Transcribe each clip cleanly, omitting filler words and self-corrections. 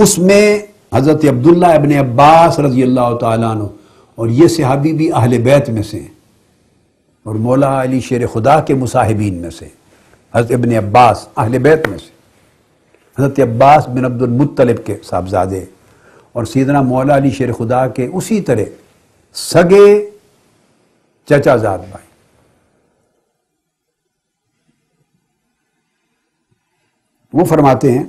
اس میں حضرت عبداللہ ابن عباس رضی اللہ تعالیٰ عنہ، اور یہ صحابی بھی اہل بیت میں سے ہیں اور مولا علی شیر خدا کے مصاحبین میں سے، حضرت ابن عباس اہل بیت میں سے، حضرت عباس بن عبد المطلب کے صاحبزادے اور سیدنا مولا علی شیر خدا کے اسی طرح سگے چچا زاد بھائی۔ وہ فرماتے ہیں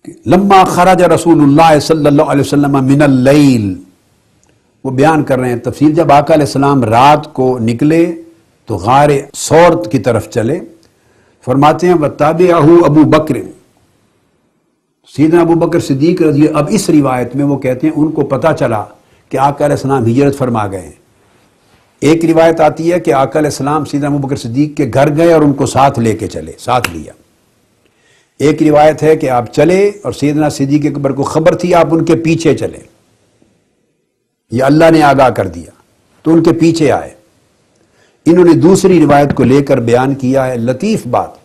کہ لما خرج رسول اللہ صلی اللہ علیہ وسلم من اللیل، وہ بیان کر رہے ہیں تفصیل، جب آقا علیہ السلام رات کو نکلے تو غار ثور کی طرف چلے، فرماتے ہیں وَتَابِعَهُ ابو بکر، سیدنا ابو بکر صدیق رضی اللہ، اب اس روایت میں وہ کہتے ہیں ان کو پتہ چلا کہ آقا علیہ السلام ہجرت فرما گئے ہیں۔ ایک روایت آتی ہے کہ آقا علیہ السلام سیدنا ابو بکر صدیق کے گھر گئے اور ان کو ساتھ لے کے چلے، ساتھ لیا۔ ایک روایت ہے کہ آپ چلے اور سیدنا صدیق اکبر کو خبر تھی، آپ ان کے پیچھے چلے، یہ اللہ نے آگاہ کر دیا تو ان کے پیچھے آئے۔ انہوں نے دوسری روایت کو لے کر بیان کیا ہے، لطیف بات،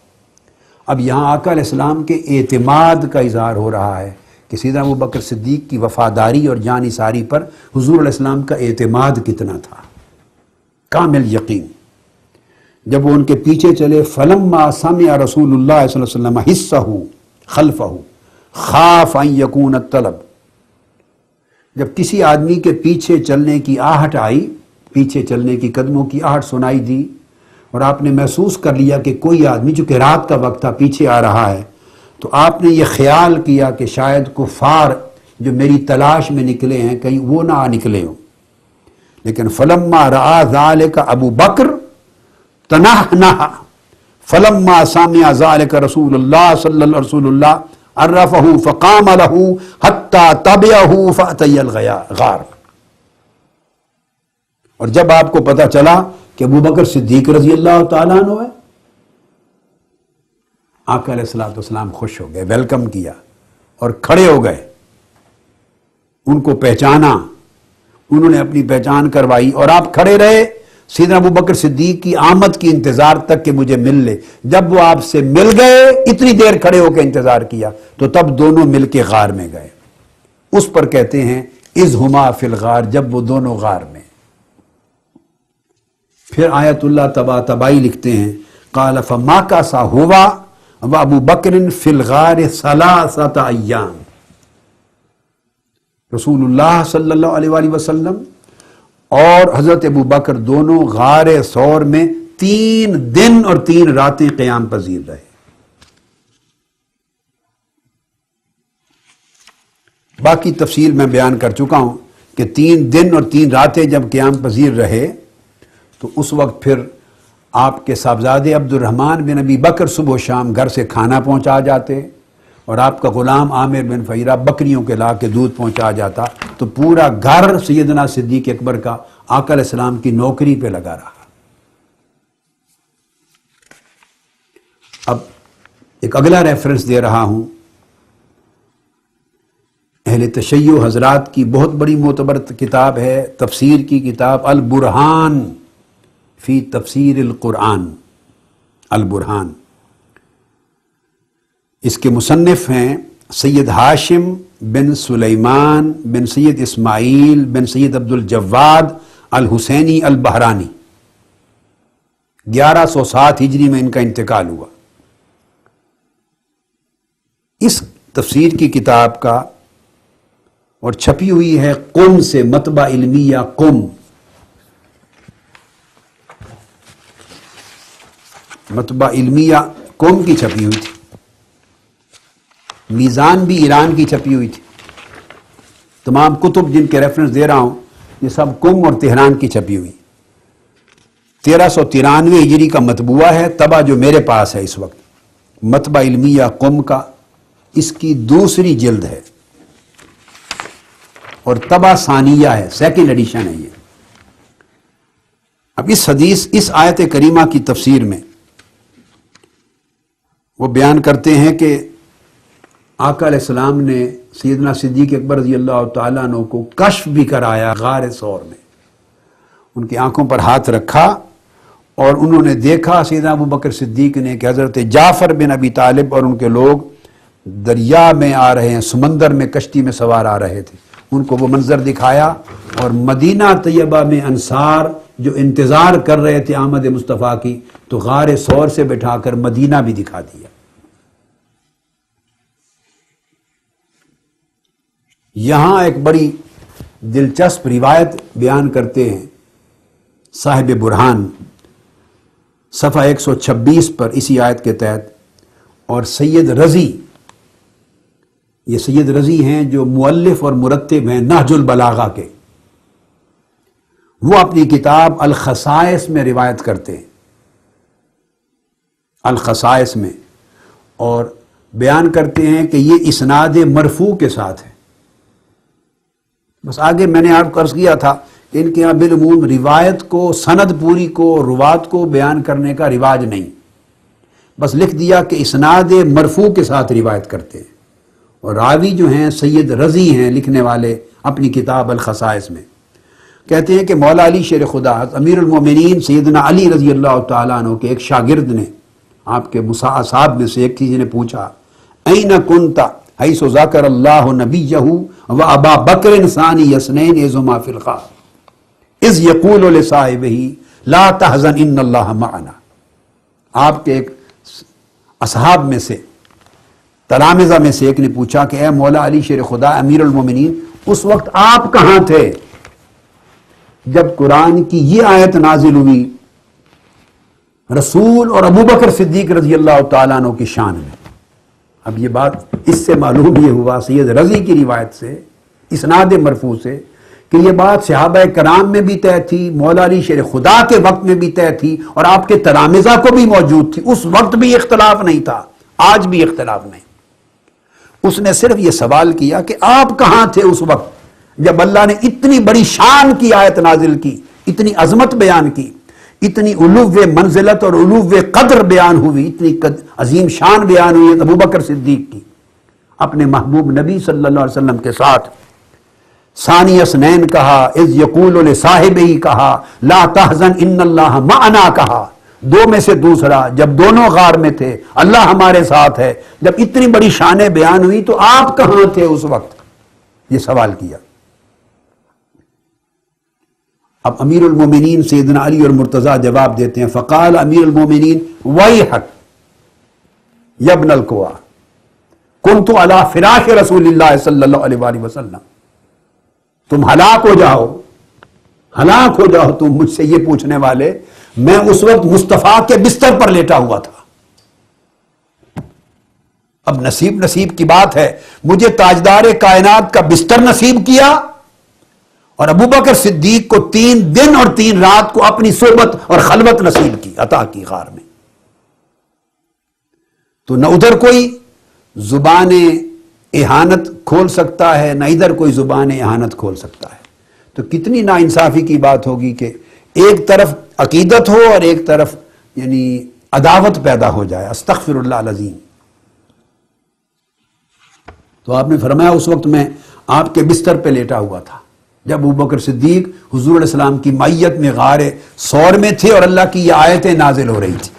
اب یہاں آقا علیہ السلام کے اعتماد کا اظہار ہو رہا ہے کہ سیدنا ابو بکر صدیق کی وفاداری اور جان نثاری پر حضور علیہ السلام کا اعتماد کتنا تھا، کامل یقین۔ جب وہ ان کے پیچھے چلے، فلما سمع رسول اللہ صلی اللہ علیہ وسلم حسہ خلفہ خاف ان یکون الطلب، جب کسی آدمی کے پیچھے چلنے کی آہٹ آئی، پیچھے چلنے کی قدموں کی آہٹ سنائی دی اور آپ نے محسوس کر لیا کہ کوئی آدمی، چونکہ رات کا وقت تھا، پیچھے آ رہا ہے، تو آپ نے یہ خیال کیا کہ شاید کفار جو میری تلاش میں نکلے ہیں کہیں وہ نہ آ نکلے ہوں، لیکن فلما رأى ذلك ابو بکر تنحنح فلما سمع ذلك رسول اللہ صلی اللہ رسول اللہ عرفه فقام له حتى تبعه فأتي الغار، اور جب آپ کو پتہ چلا کہ ابو بکر صدیق رضی اللہ تعالیٰ عنہ ہے، آقا علیہ السلام خوش ہو گئے، ویلکم کیا اور کھڑے ہو گئے، ان کو پہچانا، انہوں نے اپنی پہچان کروائی اور آپ کھڑے رہے سیدنا ابو بکر صدیق کی آمد کی انتظار تک کہ مجھے مل لے۔ جب وہ آپ سے مل گئے، اتنی دیر کھڑے ہو کے انتظار کیا تو تب دونوں مل کے غار میں گئے، اس پر کہتے ہیں اذ ہما فی الغار، جب وہ دونوں غار میں۔ پھر آیت اللہ تبائی لکھتے ہیں قال فماکث ہوا وابو بکر فی الغار ثلاثۃ ایام، رسول اللہ صلی اللہ علیہ وآلہ وسلم اور حضرت ابو بکر دونوں غار ثور میں 3 دن اور 3 راتیں قیام پذیر رہے۔ باقی تفصیل میں بیان کر چکا ہوں کہ 3 دن اور 3 راتیں جب قیام پذیر رہے تو اس وقت پھر آپ کے صاحبزادے عبد الرحمن بن ابی بکر صبح و شام گھر سے کھانا پہنچا جاتے اور آپ کا غلام عامر بن فہیرہ بکریوں کے لا کے دودھ پہنچا جاتا، تو پورا گھر سیدنا صدیق اکبر کا آقا علیہ السلام کی نوکری پہ لگا رہا۔ اب ایک اگلا ریفرنس دے رہا ہوں، اہل تشیع حضرات کی بہت بڑی معتبر کتاب ہے، تفسیر کی کتاب البرہان فی تفسیر القرآن، البرہان، اس کے مصنف ہیں سید ہاشم بن سلیمان بن سید اسماعیل بن سید عبد الجواد الحسینی البہرانی، 1107 ہجری میں ان کا انتقال ہوا۔ اس تفسیر کی کتاب کا اور چھپی ہوئی ہے قم سے، مطبع علمیہ قم، مطبع علمیہ قم کی چھپی ہوئی تھی، میزان بھی ایران کی چھپی ہوئی تھی، تمام کتب جن کے ریفرنس دے رہا ہوں یہ سب قم اور تہران کی چھپی ہوئی۔ 1393 ہجری کا مطبوعہ ہے، طبع جو میرے پاس ہے اس وقت، مطبع علمیہ قم کا، اس کی دوسری جلد ہے اور طبع ثانیہ ہے، سیکنڈ ایڈیشن ہے یہ۔ اب اس حدیث، اس آیت کریمہ کی تفسیر میں وہ بیان کرتے ہیں کہ آقا علیہ السلام نے سیدنا صدیق اکبر رضی اللہ تعالیٰ عنہ کو کشف بھی کرایا غار ثور میں، ان کی آنکھوں پر ہاتھ رکھا اور انہوں نے دیکھا سیدنا ابو بکر صدیق نے کہ حضرت جعفر بن ابی طالب اور ان کے لوگ دریا میں آ رہے ہیں، سمندر میں کشتی میں سوار آ رہے تھے، ان کو وہ منظر دکھایا، اور مدینہ طیبہ میں انصار جو انتظار کر رہے تھے آمد مصطفیٰ کی، تو غار ثور سے بٹھا کر مدینہ بھی دکھا دیا۔ یہاں ایک بڑی دلچسپ روایت بیان کرتے ہیں صاحب برہان صفحہ 126 پر اسی آیت کے تحت، اور سید رضی، یہ سید رضی ہیں جو مؤلف اور مرتب ہیں نہج البلاغہ کے، وہ اپنی کتاب الخصائص میں روایت کرتے ہیں، الخصائص میں، اور بیان کرتے ہیں کہ یہ اسناد مرفوع کے ساتھ ہے۔ بس آگے میں نے آپ کو عرض کیا تھا کہ ان کے یہاں بالعموم روایت کو، سند پوری کو، روات کو بیان کرنے کا رواج نہیں، بس لکھ دیا کہ اسناد مرفوع کے ساتھ روایت کرتے ہیں، اور راوی جو ہیں سید رضی ہیں لکھنے والے اپنی کتاب الخصائص میں، کہتے ہیں کہ مولا علی شیر خدا امیر المومنین سیدنا علی رضی اللہ تعالیٰ عنہ کے ایک شاگرد نے، آپ کے اصحاب میں سے ایک کسی نے پوچھا، این کنت حیث ذکر اللہ نبیہ و ابا بکر ثانی اثنین اذہما فی الغار اذ یقول لصاحبہ لا تحزن ان اللہ معنا۔ آپ کے ایک اصحاب میں سے، تلامذہ میں سے ایک نے پوچھا کہ اے مولا علی شیر خدا امیر المومنین، اس وقت آپ کہاں تھے جب قرآن کی یہ آیت نازل ہوئی رسول اور ابو بکر صدیق رضی اللہ تعالیٰ عنہ کی شان میں؟ اب یہ بات اس سے معلوم یہ ہوا سید رضی کی روایت سے، اسناد مرفوع سے، کہ یہ بات صحابہ کرام میں بھی طے تھی، مولا علی شیر خدا کے وقت میں بھی طے تھی، اور آپ کے تلامذہ کو بھی موجود تھی، اس وقت بھی اختلاف نہیں تھا، آج بھی اختلاف نہیں۔ اس نے صرف یہ سوال کیا کہ آپ کہاں تھے اس وقت جب اللہ نے اتنی بڑی شان کی آیت نازل کی، اتنی عظمت بیان کی، اتنی علو منزلت اور علو قدر بیان ہوئی، اتنی عظیم شان بیان ہوئی ابو بکر صدیق کی اپنے محبوب نبی صلی اللہ علیہ وسلم کے ساتھ۔ ثانی اثنین کہا، اذ یقول لصاحبہ کہا، لا تحزن ان اللہ معنا کہا، دو میں سے دوسرا، جب دونوں غار میں تھے اللہ ہمارے ساتھ ہے، جب اتنی بڑی شانیں بیان ہوئی تو آپ کہاں تھے اس وقت؟ یہ سوال کیا۔ اب امیر المومنین سیدنا علی اور مرتضیٰ جواب دیتے ہیں، فقال امیر المومنین ویحک یا ابن القوا کنت علی فراش رسول اللہ صلی اللہ علیہ وآلہ وسلم، تم ہلاک ہو جاؤ، ہلاک ہو جاؤ تم مجھ سے یہ پوچھنے والے، میں اس وقت مصطفیٰ کے بستر پر لیٹا ہوا تھا۔ اب نصیب کی بات ہے، مجھے تاجدار کائنات کا بستر نصیب کیا، اور ابو بکر صدیق کو 3 دن اور 3 رات کو اپنی صحبت اور خلوت نصیب کی، عطا کی غار میں۔ تو نہ ادھر کوئی زبان اہانت کھول سکتا ہے، نہ ادھر کوئی زبان اہانت کھول سکتا ہے۔ تو کتنی ناانصافی کی بات ہوگی کہ ایک طرف عقیدت ہو اور ایک طرف یعنی عداوت پیدا ہو جائے، استغفر اللہ العظیم۔ تو آپ نے فرمایا اس وقت میں آپ کے بستر پہ لیٹا ہوا تھا جب ابو بکر صدیق حضور علیہ السلام کی معیت میں غار ثور میں تھے اور اللہ کی یہ آیتیں نازل ہو رہی تھی۔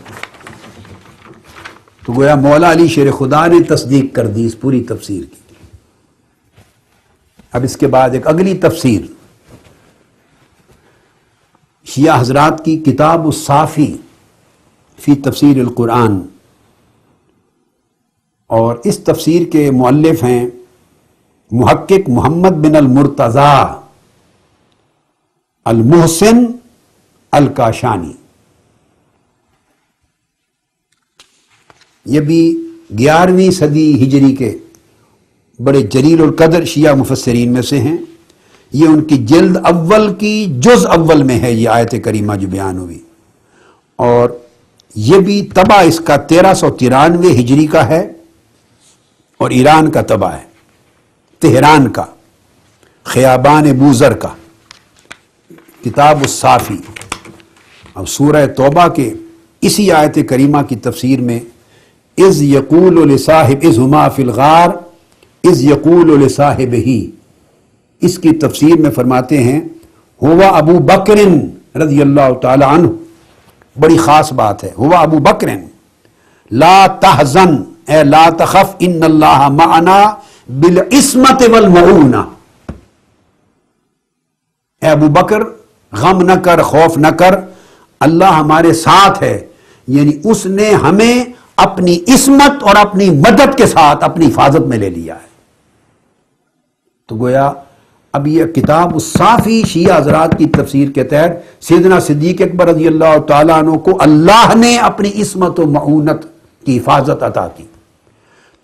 تو گویا مولا علی شیر خدا نے تصدیق کر دی اس پوری تفسیر کی۔ اب اس کے بعد ایک اگلی تفسیر شیعہ حضرات کی کتاب الصافی فی تفسیر القرآن، اور اس تفسیر کے مؤلف ہیں محقق محمد بن المرتضیٰ المحسن الکاشانی۔ یہ بھی 11ویں صدی ہجری کے بڑے جلیل القدر شیعہ مفسرین میں سے ہیں۔ یہ ان کی جلد اول کی جز اول میں ہے یہ آیت کریمہ جو بیان ہوئی، اور یہ بھی طبع اس کا 1393 ہجری کا ہے، اور ایران کا طبع ہے، تہران کا، خیابان بوزر کا، کتاب الصافی۔ اب سورہ توبہ کے اسی آیت کریمہ کی تفسیر میں اذ یقول لصاحب اذ ہما فی الغار اذ یقول لصاحبہ، اس کی تفسیر میں فرماتے ہیں ہوا ابو بکر رضی اللہ تعالی عنہ، بڑی خاص بات ہے، ہوا ابو بکر لا تحزن اے لا تخف ان اللہ معنا بالعصمت والمعونہ، اے ابو بکر غم نہ کر، خوف نہ کر، اللہ ہمارے ساتھ ہے، یعنی اس نے ہمیں اپنی عصمت اور اپنی مدد کے ساتھ اپنی حفاظت میں لے لیا ہے۔ تو گویا اب یہ کتاب الصافی شیعہ حضرات کی تفسیر کے تحت سیدنا صدیق اکبر رضی اللہ تعالیٰ عنہ کو اللہ نے اپنی عصمت و معونت کی حفاظت عطا کی۔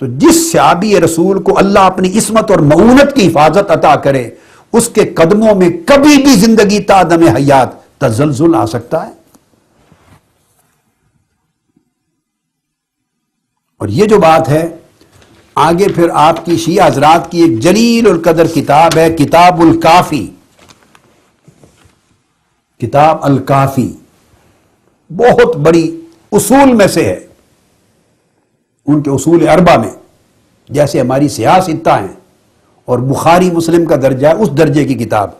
تو جس صحابی رسول کو اللہ اپنی عصمت اور معونت کی حفاظت عطا کرے، اس کے قدموں میں کبھی بھی زندگی تا دم حیات تزلزل آ سکتا ہے۔ اور یہ جو بات ہے آگے پھر آپ کی شیعہ حضرات کی ایک جلیل القدر کتاب ہے، کتاب الکافی، کتاب الکافی بہت بڑی اصول میں سے ہے، ان کے اصول اربع میں، جیسے ہماری سیاہ ستہ ہیں اور بخاری مسلم کا درجہ ہے اس درجے کی کتاب،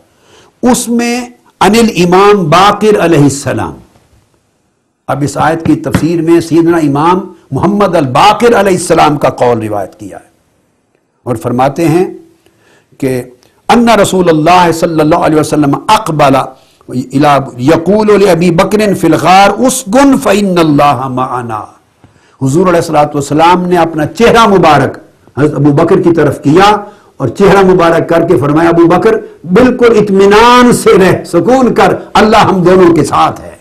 اس میں عن الامام باقر علیہ السلام، اب اس آیت کی تفسیر میں سیدنا امام محمد الباقر علیہ السلام کا قول روایت کیا ہے، اور فرماتے ہیں کہ ان رسول اللہ صلی اللہ علیہ وسلم اقبل یقول لابی بکر فی الغار اسکن فإن اللہ معنا، حضور علیہ الصلوۃ والسلام نے اپنا چہرہ مبارک حضرت ابو بکر کی طرف کیا اور چہرہ مبارک کر کے فرمایا ابو بکر بالکل اطمینان سے رہ، سکون کر، اللہ ہم دونوں کے ساتھ ہے،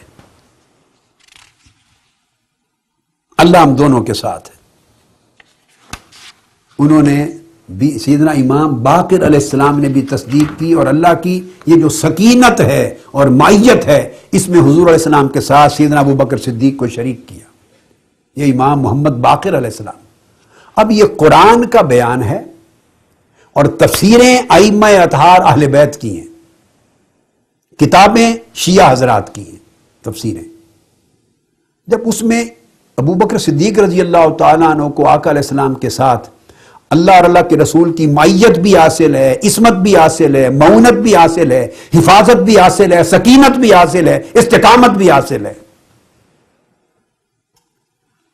اللہ ہم دونوں کے ساتھ ہے۔ انہوں نے بھی سیدنا امام باقر علیہ السلام نے بھی تصدیق کی، اور اللہ کی یہ جو سکینت ہے اور معیت ہے اس میں حضور علیہ السلام کے ساتھ سیدنا ابو بکر صدیق کو شریک کیا، یہ امام محمد باقر علیہ السلام۔ اب یہ قرآن کا بیان ہے اور تفسیریں ائمہ اطہار اہل بیت کی ہیں، کتابیں شیعہ حضرات کی ہیں تفسیریں۔ جب اس میں ابو بکر صدیق رضی اللہ تعالیٰ عنہ کو آقا علیہ السلام کے ساتھ اللہ اور اللہ کے رسول کی معیت بھی حاصل ہے، عصمت بھی حاصل ہے، معونت بھی حاصل ہے، حفاظت بھی حاصل ہے، سکینت بھی حاصل ہے، استقامت بھی حاصل ہے،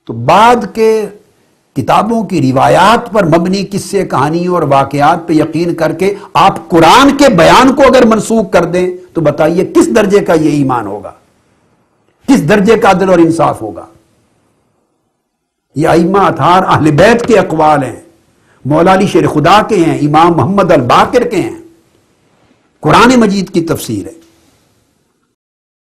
تو بعد کے کتابوں کی روایات پر مبنی قصے کہانیوں اور واقعات پہ یقین کر کے آپ قرآن کے بیان کو اگر منسوخ کر دیں تو بتائیے کس درجے کا یہ ایمان ہوگا، کس درجے کا عدل اور انصاف ہوگا۔ یہ ائمہ اطہار اہل بیت کے اقوال ہیں، مولا علی شیر خدا کے ہیں، امام محمد الباقر کے ہیں، قرآن مجید کی تفسیر ہے۔